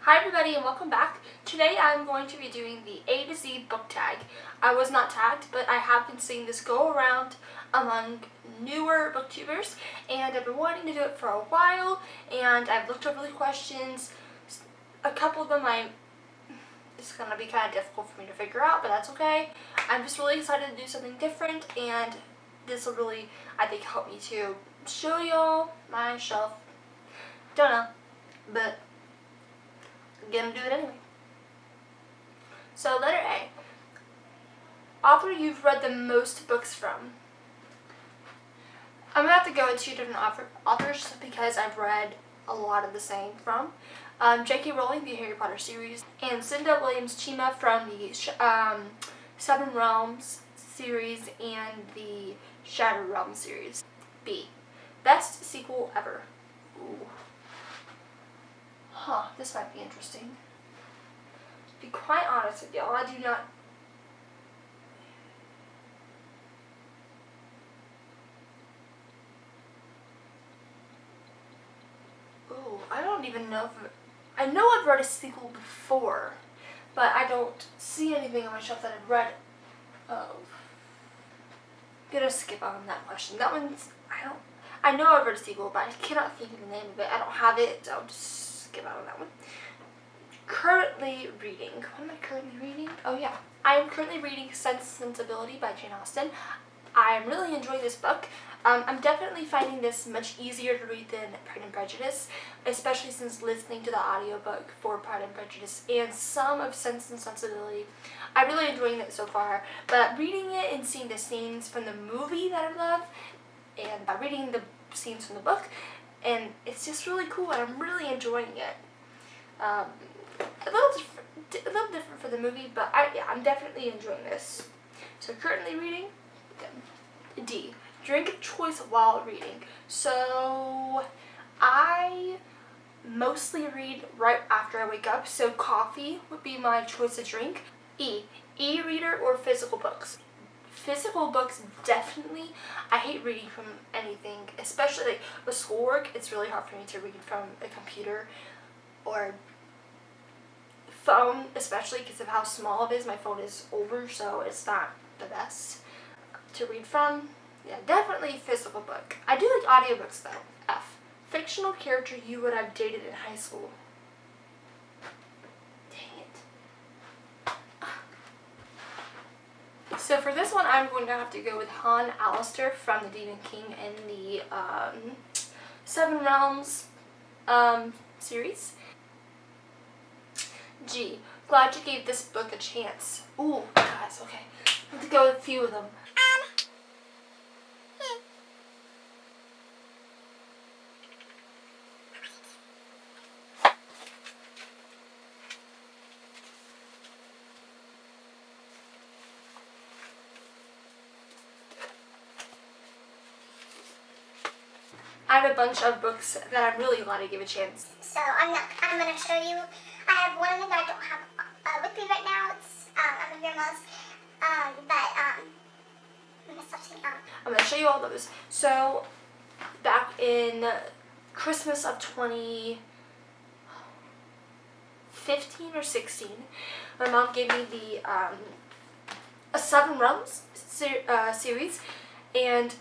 Hi everybody and welcome back. Today I'm going to be doing the A to Z book tag. I was not tagged, but I have been seeing this go around among newer booktubers and I've been wanting to do it for a while, and I've looked over the questions. A couple of them it's going to be kind of difficult for me to figure out, but that's okay. I'm just really excited to do something different, and this will really, I think, help me to show y'all my shelf. Don't know, but gonna do it anyway. So letter A. Author you've read the most books from. I'm gonna have to go with two different authors because I've read a lot of the same from. J.K. Rowling, the Harry Potter series, and Cinda Williams-Chima from the Seven Realms series and the Shattered Realms series. B. Best sequel ever. Ooh. This might be interesting. To be quite honest with y'all, I do not... Ooh, I don't even know if... I know I've read a sequel before, but I don't see anything on my shelf that I've read of. I'm gonna skip on that question. That one's... I know I've read a sequel, but I cannot think of the name of it. I don't have it, so I'll just skip out on that one. Currently reading. What am I currently reading? Oh yeah. I am currently reading Sense and Sensibility by Jane Austen. I'm really enjoying this book. I'm definitely finding this much easier to read than Pride and Prejudice, especially since listening to the audiobook for Pride and Prejudice and some of Sense and Sensibility. I'm really enjoying it so far, but reading it and seeing the scenes from the movie that I love, and reading the scenes from the book, and it's just really cool and I'm really enjoying it. A little different for the movie, but I'm definitely enjoying this. So currently reading. D. Drink of choice while reading. So I mostly read right after I wake up, so coffee would be my choice of drink. E. E-reader or physical books. Physical books, definitely. I hate reading from anything, especially like with schoolwork. It's really hard for me to read from a computer or phone, especially because of how small it is. My phone is older, so it's not the best to read from. Yeah, definitely physical book. I do like audiobooks though. F. Fictional character you would have dated in high school. Dang it. So for this one, I'm going to have to go with Han Alistair from the Demon King and the Seven Realms series. G. Glad you gave this book a chance. Ooh, guys, okay. Let's go with a few of them. I have a bunch of books that I'm really glad to give a chance. So I'm going to show you. I have one of them that I don't have with me right now. It's at my grandma's. I'm going to stop saying I'm going to show you all those. So back in Christmas of 2015 or 16, my mom gave me the Seven Realms series, and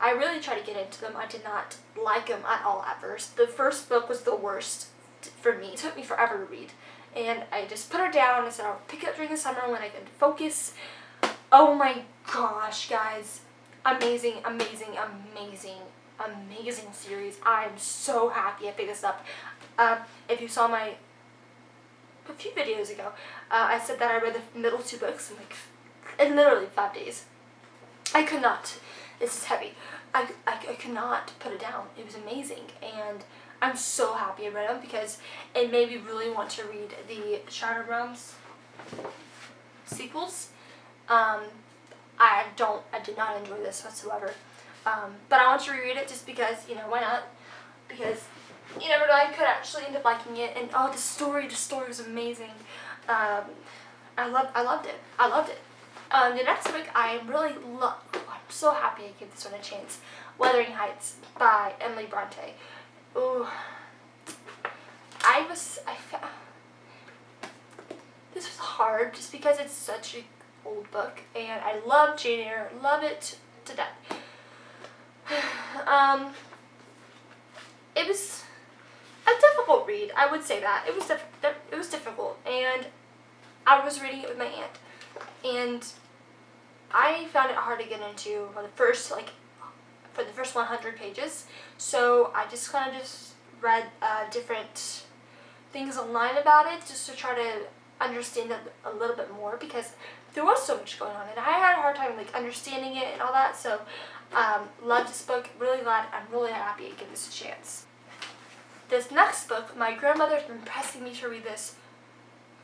I really tried to get into them. I did not like them at all at first. The first book was the worst for me. It took me forever to read, and I just put her down and said I'll pick it up during the summer when I can focus. Oh my gosh, guys. Amazing, amazing, amazing, amazing series. I'm so happy I picked this up. If you saw a few videos ago, I said that I read the middle two books in literally 5 days. I could not. This is heavy. I could not put it down. It was amazing, and I'm so happy I read them because it made me really want to read the Shattered Realms sequels. I did not enjoy this whatsoever, but I want to reread it just because, why not? Because you never know, I could actually end up liking it, and the story was amazing. I loved it. The next book I'm so happy I gave this one a chance. Wuthering Heights by Emily Bronte. Ooh, hard just because it's such an old book, and I love Jane Eyre, love it to death. It was a difficult read, I would say that. It was difficult, and I was reading it with my aunt, and I found it hard to get into for the first 100 pages. So I just kind of read different things online about it just to try to understand it a little bit more, because there was so much going on, and I had a hard time understanding it and all that. So loved this book, really glad, I'm really happy to give this a chance. This next book, my grandmother's been pressing me to read this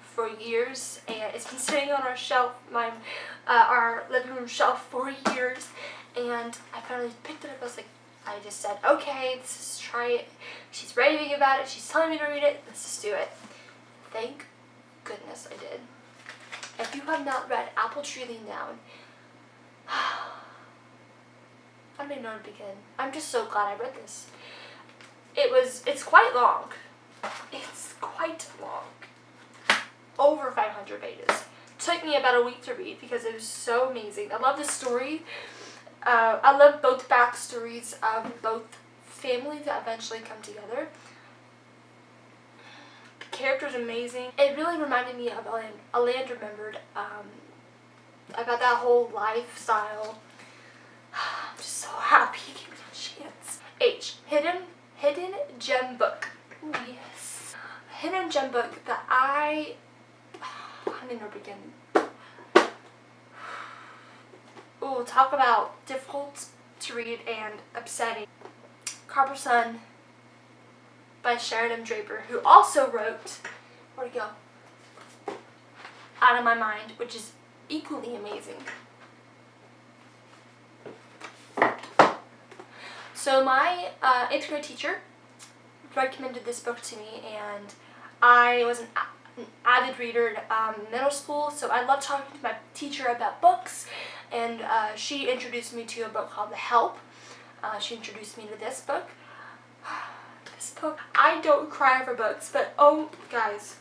for years, and it's been sitting on our shelf, our living room shelf for years, and I finally picked it up. I just said, okay, let's just try it. She's raving about it, she's telling me to read it, let's just do it. Thank goodness I did. If you have not read Apple Tree Lean Down, I don't even know where to begin. I'm just so glad I read this. It's quite long. It's quite long. Over 500 pages. Took me about a week to read because it was so amazing. I love the story. I love both backstories of both families that eventually come together. The character's amazing. It really reminded me of A Land Remembered, about that whole lifestyle. I'm just so happy you gave me a chance. H. Hidden Gem Book. Ooh, yes. Hidden Gem Book that I don't know where to begin. Ooh, talk about difficult to read and upsetting. Copper Sun by Sharon M. Draper, who also wrote, where'd it go? Out of My Mind, which is equally amazing. So my 8th grade teacher recommended this book to me, and I was an avid reader in middle school, so I loved talking to my teacher about books, and she introduced me to a book called The Help. She introduced me to this book. This book, I don't cry over books, but oh, guys,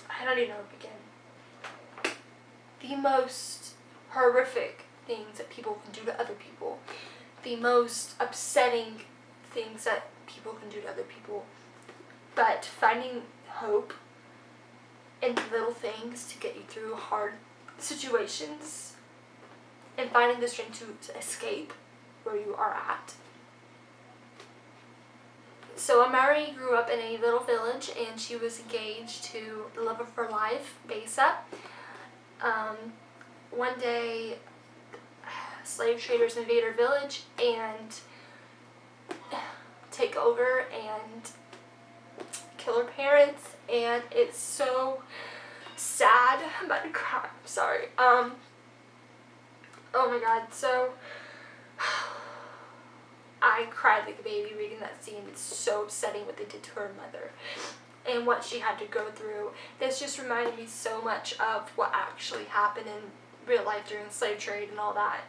I don't even know where to begin. The most horrific things that people can do to other people. The most upsetting things that people can do to other people. But finding hope in little things to get you through hard situations, and finding the strength to escape where you are at. So Amari grew up in a little village, and she was engaged to the love of her life, Besa. One day, slave traders invade her village and take over and kill her parents, and it's so sad. I'm about to cry. I'm sorry. Oh my god. So I cried like a baby reading that scene. It's so upsetting what they did to her mother and what she had to go through. This just reminded me so much of what actually happened in real life during the slave trade and all that.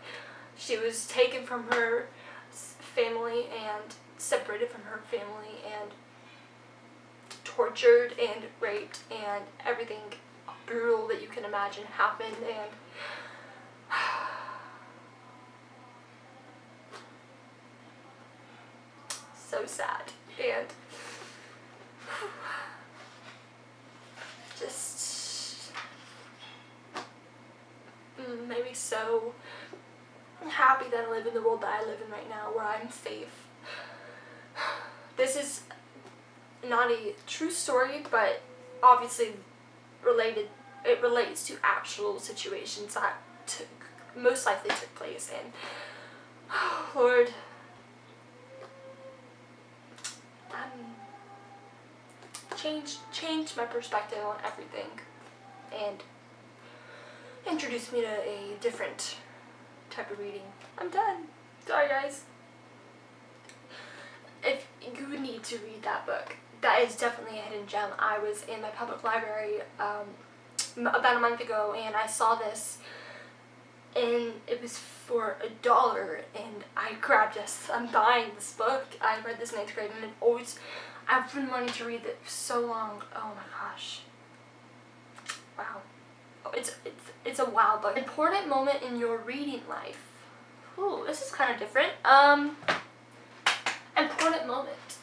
She was taken from her family and separated from her family and tortured and raped, and everything brutal that you can imagine happened, and so sad, and just made me so happy that I live in the world that I live in right now, where I'm safe. This is not a true story, but obviously it relates to actual situations that most likely took place, and oh, Lord, changed my perspective on everything, and introduced me to a different type of reading. I'm done. Sorry, guys. If you need to read that book, that is definitely a hidden gem. I was in my public library about a month ago, and I saw this, and it was for $1, and I grabbed this. I'm buying this book. I read this in 8th grade, and I've been wanting to read it for so long. Oh my gosh. Wow. Oh, it's a wow book. Important moment in your reading life. Ooh, this is kind of different. Important moment.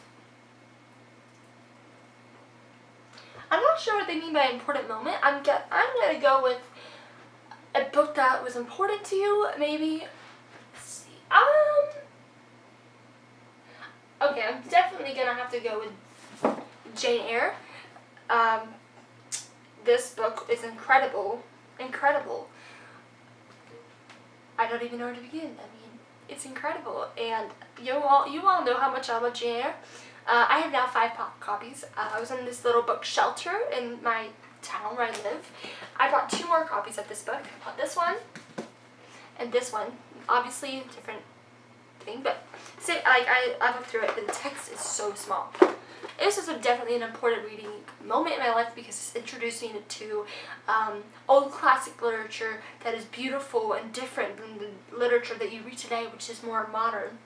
I'm not sure what they mean by important moment. I'm gonna go with a book that was important to you, maybe. Let's see. Okay, I'm definitely gonna have to go with Jane Eyre. This book is incredible. Incredible. I don't even know where to begin. I mean, it's incredible, and you all know how much I love Jane Eyre. I have now 5 copies. I was in this little book shelter in my town where I live. I bought 2 more copies of this book. I bought this one and this one. Obviously, different thing, but see, I looked through it, and the text is so small. This is definitely an important reading moment in my life because it's introduced me to old classic literature that is beautiful and different than the literature that you read today, which is more modern.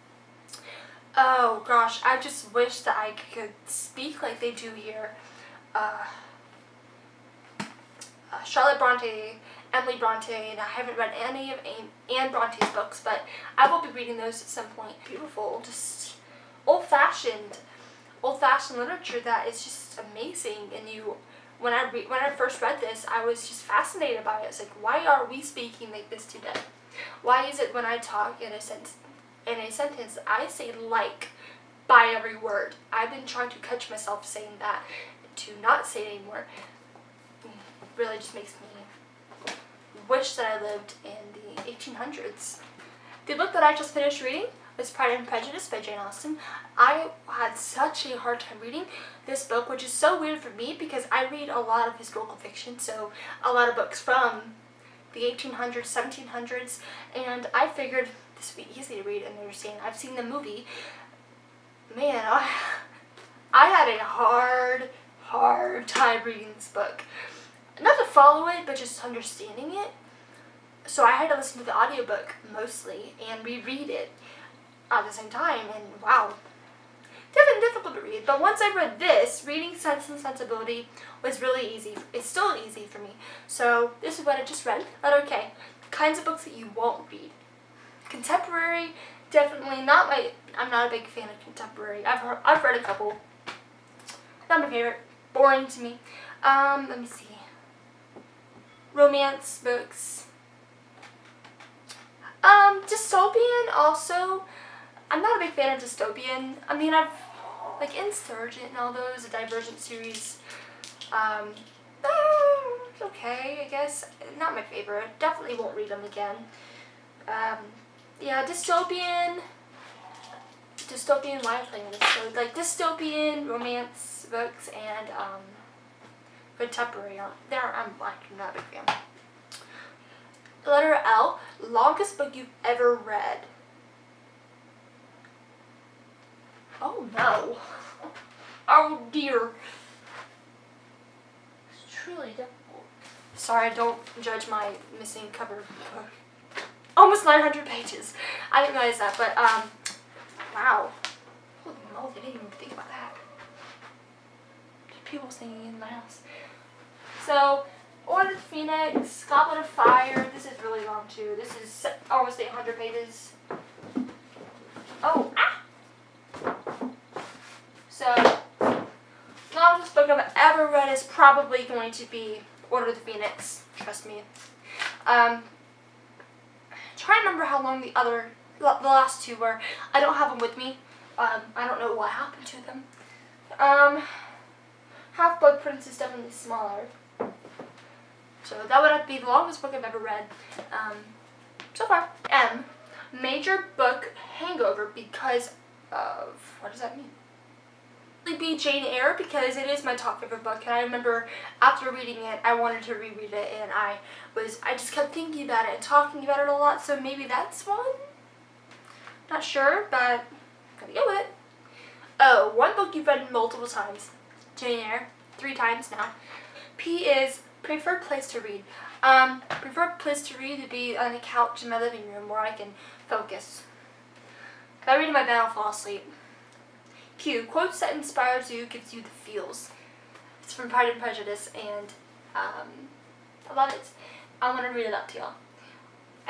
Oh gosh, I just wish that I could speak like they do here. Charlotte Bronte, Emily Bronte, and I haven't read any of Anne Bronte's books, but I will be reading those at some point. Beautiful, just old-fashioned literature that is just amazing. And when I first read this, I was just fascinated by it. It's like, why are we speaking like this today? Why is it when I talk in a sentence I say like by every word? I've been trying to catch myself saying that, to not say it anymore. Really just makes me wish that I lived in the 1800s. The book that I just finished reading was Pride and Prejudice by Jane Austen. I had such a hard time reading this book, which is so weird for me because I read a lot of historical fiction, so a lot of books from the 1800s, 1700s, and I figured this would be easy to read and understand. I've seen the movie. Man, I had a hard time reading this book. Not to follow it, but just understanding it. So I had to listen to the audiobook mostly and reread it at the same time, and wow. Definitely difficult to read, but once I read this, reading Sense and Sensibility was really easy. It's still easy for me. So this is what I just read. But okay, kinds of books that you won't read. Contemporary, definitely not my. I'm not a big fan of contemporary. I've read a couple. Not my favorite. Boring to me. Let me see. Romance books. Dystopian also. I'm not a big fan of dystopian. I mean, I've like Insurgent and all those, the Divergent series. Okay, I guess. Not my favorite. Definitely won't read them again. Yeah, dystopian, why am I playing this? So, like, dystopian romance books and, contemporary, I'm not a big fan. Letter L, longest book you've ever read. Oh no. Oh dear. It's truly difficult. Sorry, don't judge my missing cover. Almost 900 pages. I didn't realize that, but, wow. Holy moly, I didn't even think about that. There's people singing in my house. So, Order of Phoenix, Goblet of Fire. This is really long too. This is almost 800 pages. Oh, So, longest book I've ever read is probably going to be Order of the Phoenix. Trust me. Trying to remember how long the last 2 were. I don't have them with me. I don't know what happened to them. Half-Blood Prince is definitely smaller. So that would have to be the longest book I've ever read so far. M, major book hangover because of, what does that mean? It'd be Jane Eyre because it is my top favorite book, and I remember after reading it, I wanted to reread it, and I just kept thinking about it and talking about it a lot, so maybe that's one? Not sure, but I'm gonna go with it. Oh, one book you've read multiple times. Jane Eyre, 3 times now. P is preferred place to read. Preferred place to read would be on a couch in my living room where I can focus. If I read in my bed, I'll fall asleep. Q. Quotes that inspires you, gives you the feels. It's from Pride and Prejudice, and I love it. I want to read it up to y'all.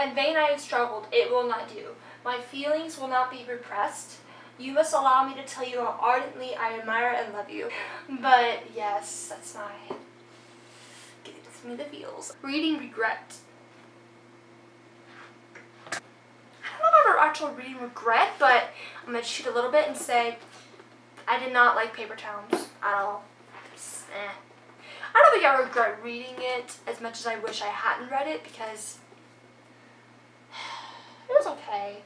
In vain I have struggled, it will not do. My feelings will not be repressed. You must allow me to tell you how ardently I admire and love you. But yes, that's my... gives me the feels. Reading regret. I don't know about actual reading regret, but I'm going to cheat a little bit and say I did not like Paper Towns at all. I don't think I regret reading it as much as I wish I hadn't read it, because it was okay.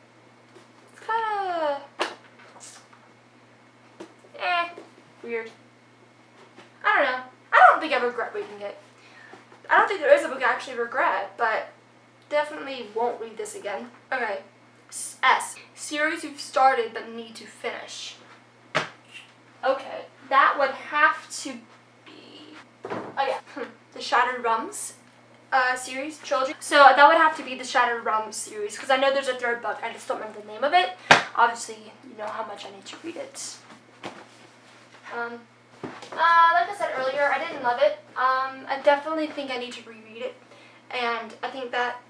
It's kind of weird. I don't know. I don't think I regret reading it. I don't think there is a book I actually regret, but definitely won't read this again. Okay. S. Series you've started but need to finish. Okay. That would have to be... oh yeah. The Shattered Realms series, trilogy. So that would have to be the Shattered Realms series, because I know there's a third book. I just don't remember the name of it. Obviously, you know how much I need to read it. Like I said earlier, I didn't love it. I definitely think I need to reread it. And I think that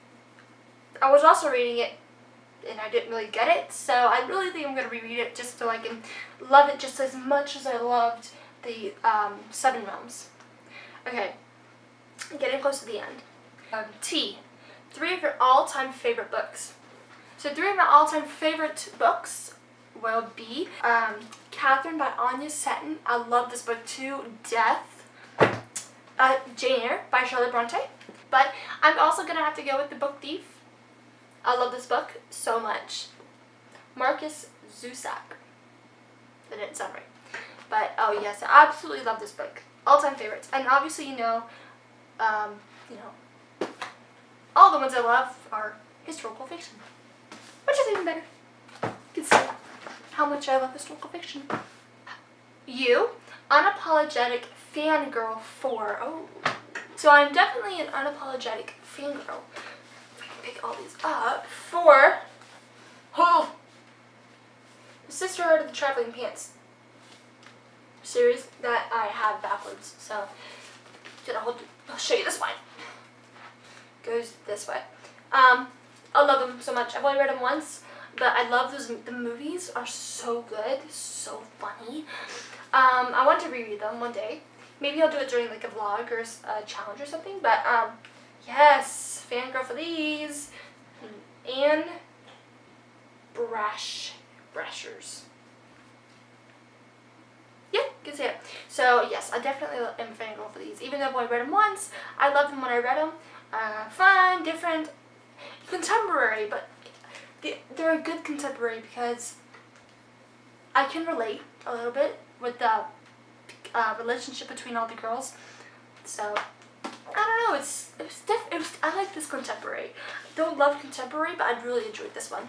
I was also reading it and I didn't really get it. So I really think I'm going to reread it just so I can love it just as much as I loved the Seven Realms. Okay, getting close to the end. T. 3 of your all-time favorite books. So 3 of my all-time favorite books will be Catherine by Anya Seton. I love this book too. Death. Jane Eyre by Charlotte Bronte. But I'm also going to have to go with The Book Thief. I love this book so much. Marcus Zusak. That didn't sound right. But oh yes, I absolutely love this book. All-time favorites. And obviously, you know, all the ones I love are historical fiction, which is even better. You can see how much I love historical fiction. U. Unapologetic fangirl for... oh. So I'm definitely an unapologetic fangirl. If I can pick all these up. For... oh. The Sisterhood of the Traveling Pants series that I have backwards. So, I'll show you this one. Goes this way. I love them so much. I've only read them once, but I love those. The movies are so good, so funny. I want to reread them one day. Maybe I'll do it during like a vlog or a challenge or something. But yes, fangirl for these. Anne Brashers. Yeah, you can see it. So yes, I definitely am a fangirl for these. Even though I've only read them once, I loved them when I read them. Fun, different, contemporary, but they're a good contemporary because I can relate a little bit with the relationship between all the girls. So I don't know. I like this contemporary. I don't love contemporary, but I really enjoyed this one.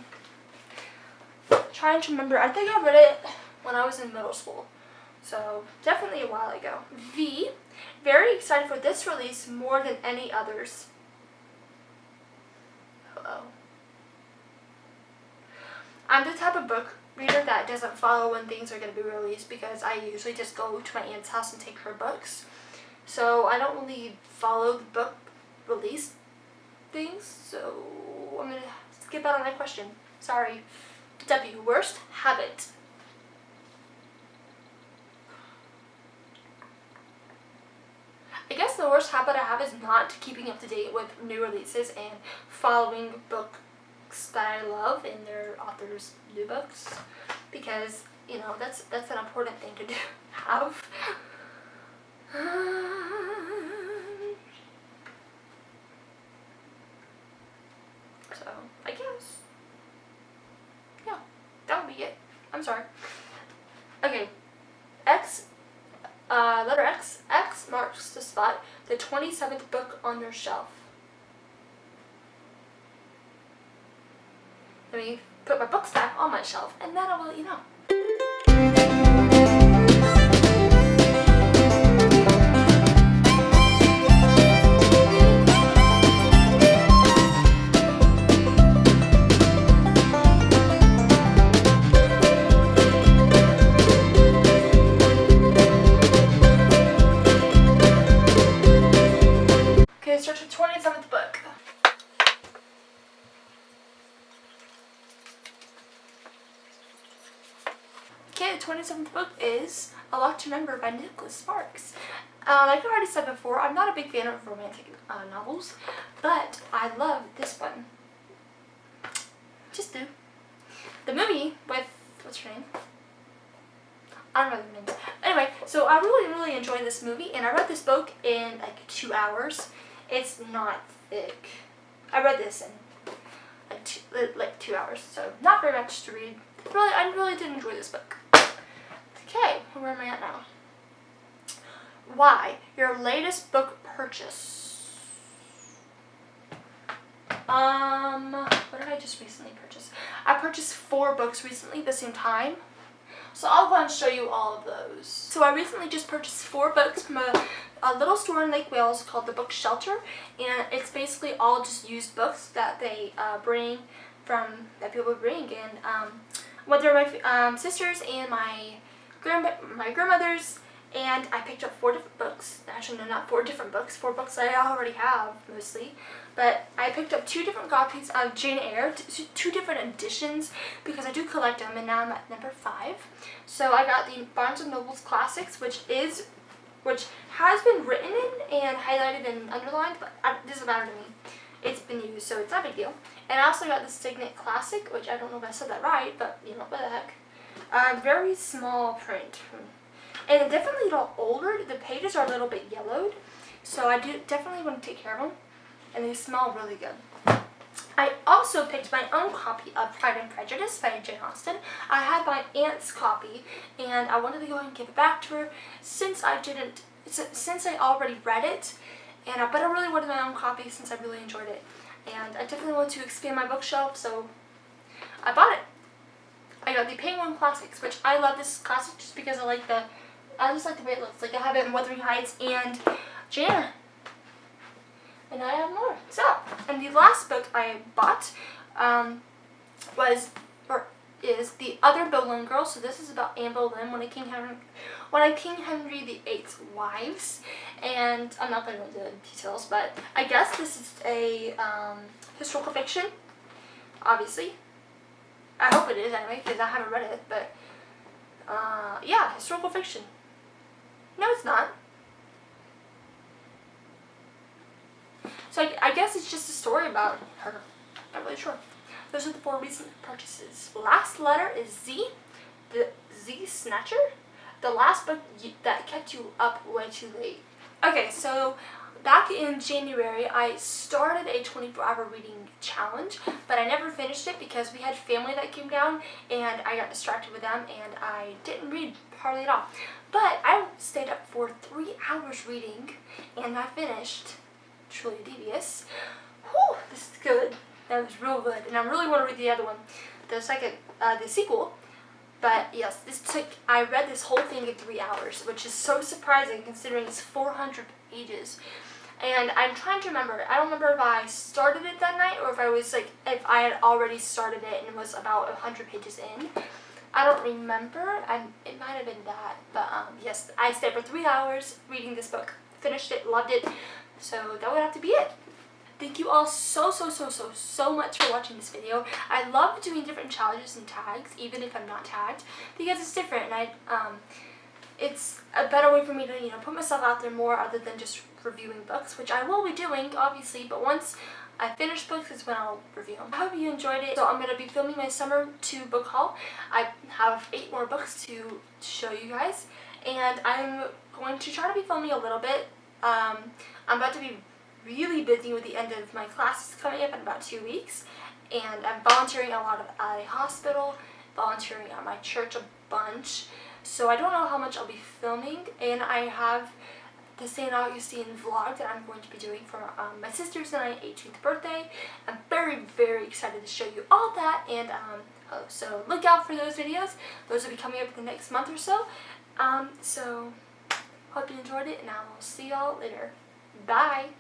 Trying to remember. I think I read it when I was in middle school. So definitely a while ago. V. Very excited for this release more than any others. Uh-oh. I'm the type of book reader that doesn't follow when things are going to be released because I usually just go to my aunt's house and take her books. So I don't really follow the book release things. So I'm going to skip out on that question. Sorry. W. Worst habit. I guess the worst habit I have is not keeping up to date with new releases and following books that I love in their authors' new books, because you know that's an important thing to do. Have. So I guess yeah, that would be it. I'm sorry. Okay, X. Letter X. X marks the spot. The 27th book on your shelf. Let me put my books back on my shelf, and then I will let you know. is A Lock to Remember by Nicholas Sparks. Like I already said before, I'm not a big fan of romantic novels, but I love this one. Just do. The movie with, what's her name? I don't know the names. Anyway, so I really enjoyed this movie, and I read this book in like 2 hours. It's not thick. I read this in like 2 hours, so not very much to read. I really did enjoy this book. Okay, where am I at now? Why? Your latest book purchase. What did I just recently purchase? I purchased 4 books recently at the same time. So I'll go and show you all of those. So I recently just purchased 4 books from a little store in Lake Wales called The Book Shelter, and it's basically all just used books that they that people bring, and whether my sisters and my grandmothers, and I picked up 4 different books. Actually, no, not 4 different books. 4 books that I already have mostly, but I picked up 2 different copies of Jane Eyre, 2 different editions, because I do collect them, and now I'm at number 5. So I got the Barnes & Noble's Classics, which has been written in and highlighted and underlined, but it doesn't matter to me. It's been used, so it's not a big deal. And I also got the Signet Classic, which I don't know if I said that right, but you know, what the heck. Very small print. And definitely a little older. The pages are a little bit yellowed, so I do definitely want to take care of them. And they smell really good. I also picked my own copy of Pride and Prejudice by Jane Austen. I had my aunt's copy, and I wanted to go ahead and give it back to her since I already read it. But I really wanted my own copy since I really enjoyed it. And I definitely want to expand my bookshelf, so I bought it. I got the Penguin Classics, which I love this classic just because I just like the way it looks. Like I have it in Wuthering Heights and Jane Eyre. And I have more. So, and the last book I bought is The Other Boleyn Girl. So this is about Anne Boleyn, one of King Henry VIII's wives. And I'm not going to go into the details, but I guess this is a historical fiction, obviously. I hope it is anyway, because I haven't read it, but yeah, historical fiction. No, it's not. So I guess it's just a story about her. Not really sure. Those are the 4 recent purchases. Last letter is Z, the Z Snatcher, the last book that kept you up way too late. Okay, so back in January, I started a 24-hour reading challenge, but I never finished it because we had family that came down, and I got distracted with them, and I didn't read hardly at all. But I stayed up for 3 hours reading, and I finished Truly Devious. Whew, this is good. That was real good, and I really want to read the other one, the sequel. But yes, I read this whole thing in 3 hours, which is so surprising considering it's 400 pages. And I'm trying to remember. I don't remember if I started it that night or if I had already started it and it was about 100 pages in. I don't remember. It might have been that. But yes, I stayed for 3 hours reading this book. Finished it, loved it. So that would have to be it. Thank you all so much for watching this video. I love doing different challenges and tags, even if I'm not tagged, because it's different, and it's a better way for me to put myself out there more other than just reviewing books, which I will be doing obviously, but once I finish books is when I'll review them. I hope you enjoyed it. So I'm going to be filming my summer 2 book haul. I have 8 more books to show you guys, and I'm going to try to be filming a little bit. I'm about to be really busy with the end of my classes coming up in about 2 weeks, and I'm volunteering a lot at a hospital, volunteering at my church a bunch, so I don't know how much I'll be filming, and I have the St. Augustine vlog that I'm going to be doing for my sister's and my 18th birthday. I'm very excited to show you all that, and so look out for those videos. Those will be coming up in the next month or so. So hope you enjoyed it, and I will see y'all later. Bye!